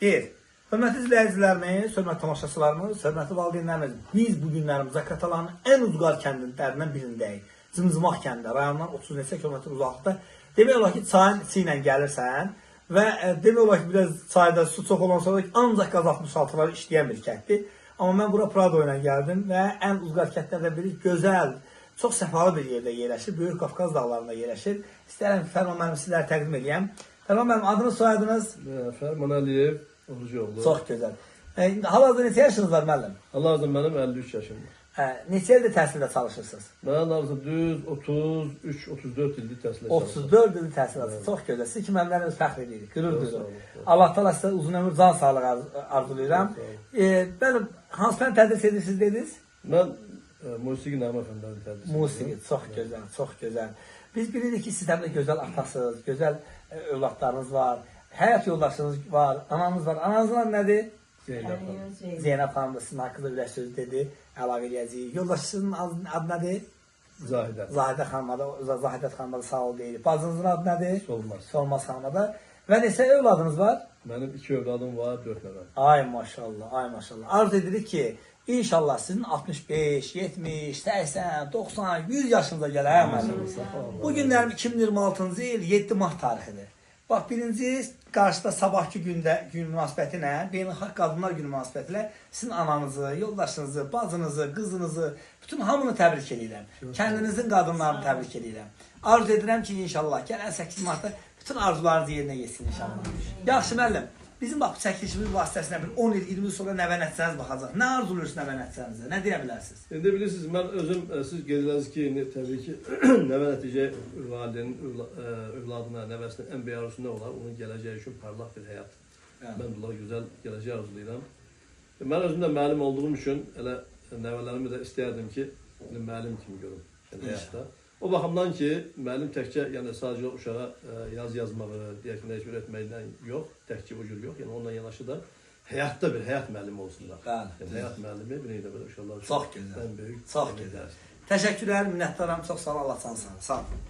1. Hörmətli izləyicilərimiz, hörmətli tamaşaçılarımız, hörmətli valideynlərimiz, biz bu günlərimizdə Zaqatalanın ən uzqar kəndlərindən birindəyik. Cımcımaq kəndi, rayondan 30 neçə kilometr uzaqlıqda. Demək olar ki, çayın içi ilə gəlirsən və demək olar ki, biraz çayda su çox olan sonra ancaq qaz 66'lar işləyən bir kənddir. Amma mən bura Prado ilə gəldim və ən uzqar kəndlərdən biri gözəl, çox səfalı bir yerdə yerləşir. Böyük Qafqaz dağlarında yerləşir. İstərəm Fərman müəllim sizlərə təqdim edeyim. Fərman müəllim, adınız, soyadınız? Fərman Əliyev, Orucuoğlu. Çox gözəl. Hal-hazırda neçə yaşınız var müəllim? Hal-hazırda mənim 53 yaşım var. Neçə ildir təhsildə çalışırsınız? Mən hal-hazırda düz 33-34 ildir təhsildə çalışıram. 34 ildir təhsil alırsınız. Çox gözəl. Siz ki, məndən fəxr edirik, qürur duyuruq. Allah təala sizə uzun ömür, can sağlığı arzulayıram. Bəli, hansı fən tədris edirsiniz dediniz? Mən musiqi nəğmə fənləri tədris edirəm. Musiqi, çox gözəl, çox gözəl. Biz bilirik ki, sizdən də gözəl atasınız, gözəl övladlarınız var, həyat yoldaşınız var, ananız var. Ananızın adı nədir? Zeynəb xanım. Zeynəb xanım da sizin haqqında ürək söz dedi, əlavə edəcəyik. Yoldaşınızın adı nədir? Zahidə. Zahidə xanıma da, Zahidət xanıma da sağ ol deyirik. Bacınızın adı nədir? Solmaz. Solmaz xanıma da. Və neçə övladınız var? Mənim 2 övladım var, 4 nəvəm. Ay maşallah, ay maşallah. Arzu edirik ki, İnşallah sizin 65, 70, 80, 90, 100 yaşınıza gələr müəllim. Bu günlərim 2026-cı il 7 mart tarixidir. Bax, birinci qarşıda sabahki gün münasibəti ilə, Beynəlxalq Qadınlar Günü münasibəti ilə sizin ananızı, yoldaşınızı, bacınızı, qızınızı, bütün hamını təbrik edirəm. Kəndinizin qadınlarını təbrik edirəm. Arzu edirəm ki, inşallah gələn 8 martda bütün arzularınız yerinə geçsin inşallah. Yaxşı müəllim. Bizim bax, çəkilişimiz vasitəsilə bir 10 il, 20 il sonra nəvə nəticəniz baxacaq. Nə arzuluyorsunuz nəvə nəticənizə? Nə deyə bilərsiniz? İndi bilirsiniz, mən özüm, siz qeydiniz ki, təbii ki, nəvə nəticə validenin övladına, nəvəsinə ən böyük arzusu nə olar? Onun gələcəyi üçün parlaq bir həyat. Mən bunlara gözəl gələcək arzulayıram. Mən özüm də müəllim olduğum üçün elə nəvələrimi də istəyərdim ki, müəllim kimi görüm həyatda. O baxımdan ki, müəllim təkcə, yəni sadəcə uşağa yazmağı, deyək ki, nəyiş öyrətməkdən yox, təkcə bu cür yox, yəni onunla yanaşı da həyatda bir həyat müəllimi olsunlar. Yəni, həyat müəllimi bir neydə belə uşaqlar üçün çox gözəl, ən böyük. Çox gözəl. Təşəkkürlər, minnətdaram, çox sağ olun, Allah canı sağ olun.